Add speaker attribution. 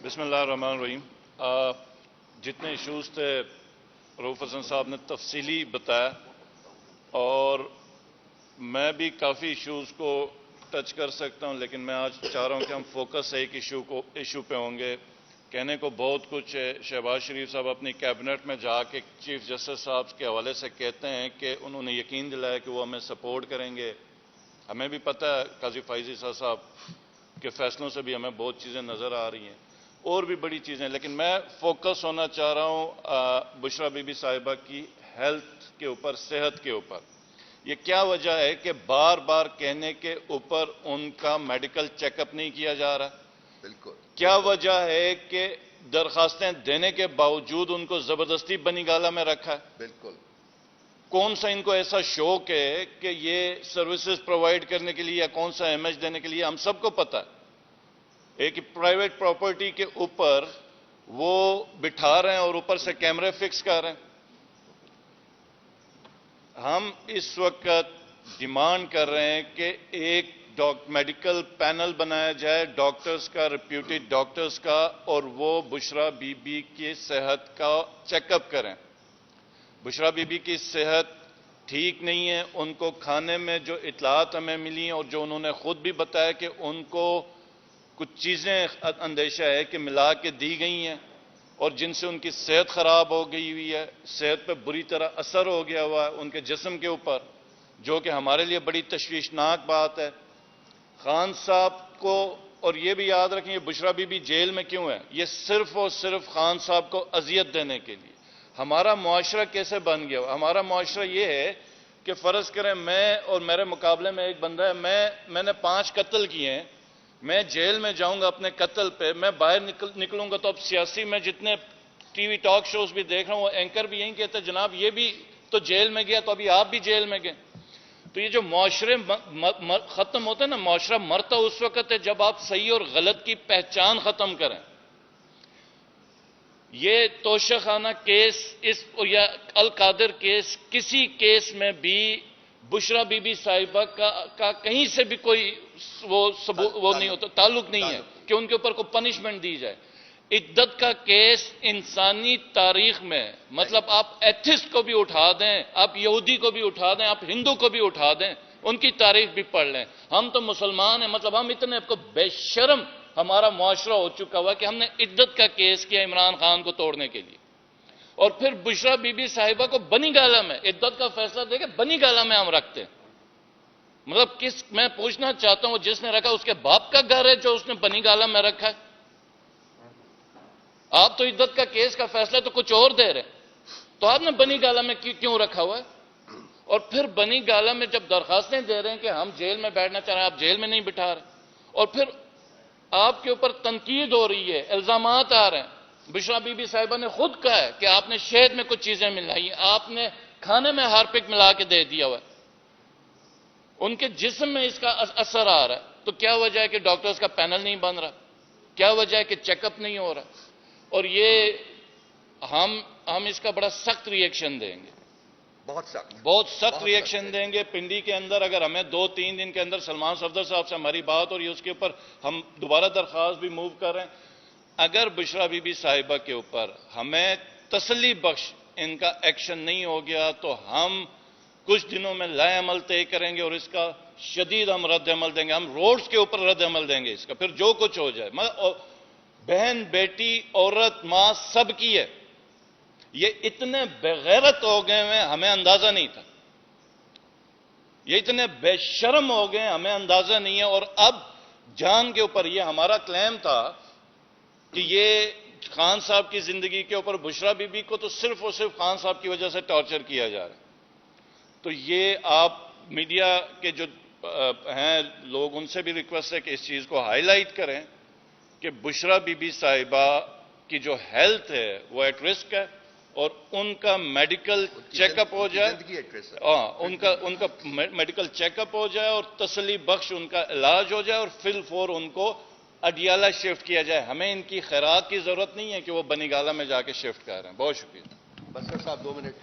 Speaker 1: بسم اللہ الرحمن الرحیم۔ جتنے ایشوز تھے رؤوف حسن صاحب نے تفصیلی بتایا اور میں بھی کافی ایشوز کو ٹچ کر سکتا ہوں، لیکن میں آج چاہ رہا ہوں کہ ہم فوکس ایک ایشو پہ ہوں گے۔ کہنے کو بہت کچھ ہے۔ شہباز شریف صاحب اپنی کیبنٹ میں جا کے چیف جسٹس صاحب کے حوالے سے کہتے ہیں کہ انہوں نے یقین دلایا کہ وہ ہمیں سپورٹ کریں گے۔ ہمیں بھی پتہ ہے قاضی فائزی صاحب کے فیصلوں سے بھی ہمیں بہت چیزیں نظر آ رہی ہیں اور بھی بڑی چیزیں، لیکن میں فوکس ہونا چاہ رہا ہوں بشرا بی بی صاحبہ کی ہیلتھ کے اوپر، صحت کے اوپر۔ یہ کیا وجہ ہے کہ بار بار کہنے کے اوپر ان کا میڈیکل چیک اپ نہیں کیا جا رہا؟
Speaker 2: بالکل
Speaker 1: کیا وجہ ہے کہ درخواستیں دینے کے باوجود ان کو زبردستی بنی گالہ میں رکھا ہے؟
Speaker 2: بالکل
Speaker 1: کون سا ان کو ایسا شوق ہے کہ یہ سروسز پرووائڈ کرنے کے لیے یا کون سا امیج دینے کے لیے؟ ہم سب کو پتہ ہے ایک پرائیویٹ پراپرٹی کے اوپر وہ بٹھا رہے ہیں اور اوپر سے کیمرے فکس کر رہے ہیں۔ ہم اس وقت ڈیمانڈ کر رہے ہیں کہ ایک میڈیکل پینل بنایا جائے ڈاکٹرز کا، ریپیوٹیڈ ڈاکٹرز کا، اور وہ بشرا بی بی کی صحت کا چیک اپ کریں۔ بشرا بی بی کی صحت ٹھیک نہیں ہے۔ ان کو کھانے میں جو اطلاعات ہمیں ملی ہیں اور جو انہوں نے خود بھی بتایا کہ ان کو کچھ چیزیں اندیشہ ہے کہ ملا کے دی گئی ہیں اور جن سے ان کی صحت خراب ہو گئی ہوئی ہے، صحت پہ بری طرح اثر ہو گیا ہوا ہے ان کے جسم کے اوپر، جو کہ ہمارے لیے بڑی تشویشناک بات ہے۔ خان صاحب کو، اور یہ بھی یاد رکھیں، یہ بشرا بی بی جیل میں کیوں ہے؟ یہ صرف اور صرف خان صاحب کو اذیت دینے کے لیے۔ ہمارا معاشرہ کیسے بن گیا؟ ہمارا معاشرہ یہ ہے کہ فرض کریں میں اور میرے مقابلے میں ایک بندہ ہے، میں نے 5 قتل کیے ہیں، میں جیل میں جاؤں گا اپنے قتل پہ، میں باہر نکلوں گا تو اب سیاسی میں جتنے ٹی وی ٹاک شوز بھی دیکھ رہا ہوں وہ اینکر بھی یہی کہتے ہیں جناب یہ بھی تو جیل میں گیا تو ابھی آپ بھی جیل میں گئے۔ تو یہ جو معاشرے ختم ہوتے ہیں نا، معاشرہ مرتا اس وقت ہے جب آپ صحیح اور غلط کی پہچان ختم کریں۔ یہ توشہ خانہ کیس یا القادر کیس، کسی کیس میں بھی بشرا بی بی صاحبہ کا کہیں سے بھی کوئی وہ نہیں ہوتا، تعلق نہیں ہے کہ ان کے اوپر کوئی پنشمنٹ دی جائے۔ عدت کا کیس انسانی تاریخ میں، مطلب آپ ایتھسٹ کو بھی اٹھا دیں، آپ یہودی کو بھی اٹھا دیں، آپ ہندو کو بھی اٹھا دیں، ان کی تاریخ بھی پڑھ لیں۔ ہم تو مسلمان ہیں، مطلب ہم اتنے بے شرم ہمارا معاشرہ ہو چکا ہوا کہ ہم نے عدت کا کیس کیا عمران خان کو توڑنے کے لیے، اور پھر بشرا بی بی صاحبہ کو بنی گالہ میں عدت کا فیصلہ دے کے بنی گالہ میں ہم رکھتے ہیں۔ مطلب میں پوچھنا چاہتا ہوں جس نے رکھا اس کے باپ کا گھر ہے جو اس نے بنی گالہ میں رکھا ہے؟ آپ تو عدت کا کیس کا فیصلہ تو کچھ اور دے رہے ہیں، تو آپ نے بنی گالہ میں کیوں رکھا ہوا ہے؟ اور پھر بنی گالہ میں جب درخواستیں دے رہے ہیں کہ ہم جیل میں بیٹھنا چاہ رہے ہیں، آپ جیل میں نہیں بٹھا رہے، اور پھر آپ کے اوپر تنقید ہو رہی ہے، الزامات آ رہے ہیں۔ بشرا بی بی صاحبہ نے خود کہا ہے کہ آپ نے شہد میں کچھ چیزیں ملائی ہیں، آپ نے کھانے میں ہارپک ملا کے دے دیا ہوا ہے، ان کے جسم میں اس کا اثر آ رہا ہے۔ تو کیا وجہ ہے کہ ڈاکٹرز کا پینل نہیں بن رہا؟ کیا وجہ ہے کہ چیک اپ نہیں ہو رہا؟ اور یہ ہم اس کا بڑا سخت ری ایکشن دیں گے، بہت سخت ری ایکشن دیں گے۔ پنڈی کے اندر اگر ہمیں 2-3 دن کے اندر سلمان صفدر صاحب سے ہماری بات ہو رہی ہے، اس کے اوپر ہم دوبارہ درخواست بھی موو کر رہے ہیں۔ اگر بشرا بی بی صاحبہ کے اوپر ہمیں تسلی بخش ان کا ایکشن نہیں ہو گیا تو ہم کچھ دنوں میں لائے عمل طے کریں گے اور اس کا شدید ہم رد عمل دیں گے۔ ہم روڈز کے اوپر رد عمل دیں گے اس کا، پھر جو کچھ ہو جائے۔ بہن، بیٹی، عورت، ماں سب کی ہے۔ یہ اتنے بغیرت ہو گئے ہیں ہمیں اندازہ نہیں تھا، یہ اتنے بے شرم ہو گئے ہمیں اندازہ نہیں ہے۔ اور اب جان کے اوپر یہ ہمارا کلیم تھا کہ یہ خان صاحب کی زندگی کے اوپر بشرا بی بی کو تو صرف اور صرف خان صاحب کی وجہ سے ٹارچر کیا جا رہا ہے۔ تو یہ آپ میڈیا کے جو ہیں لوگ، ان سے بھی ریکویسٹ ہے کہ اس چیز کو ہائی لائٹ کریں کہ بشرا بی بی صاحبہ کی جو ہیلتھ ہے وہ ایٹ رسک ہے، اور ان کا میڈیکل چیک اپ ہو جائے، ان کا میڈیکل چیک اپ ہو جائے اور تسلی بخش ان کا علاج ہو جائے، اور فی الفور ان کو اڈیالہ شفٹ کیا جائے۔ ہمیں ان کی خیرات کی ضرورت نہیں ہے کہ وہ بنی گالہ میں جا کے شفٹ کر رہے ہیں۔ بہت شکریہ۔
Speaker 2: بسر صاحب 2 منٹ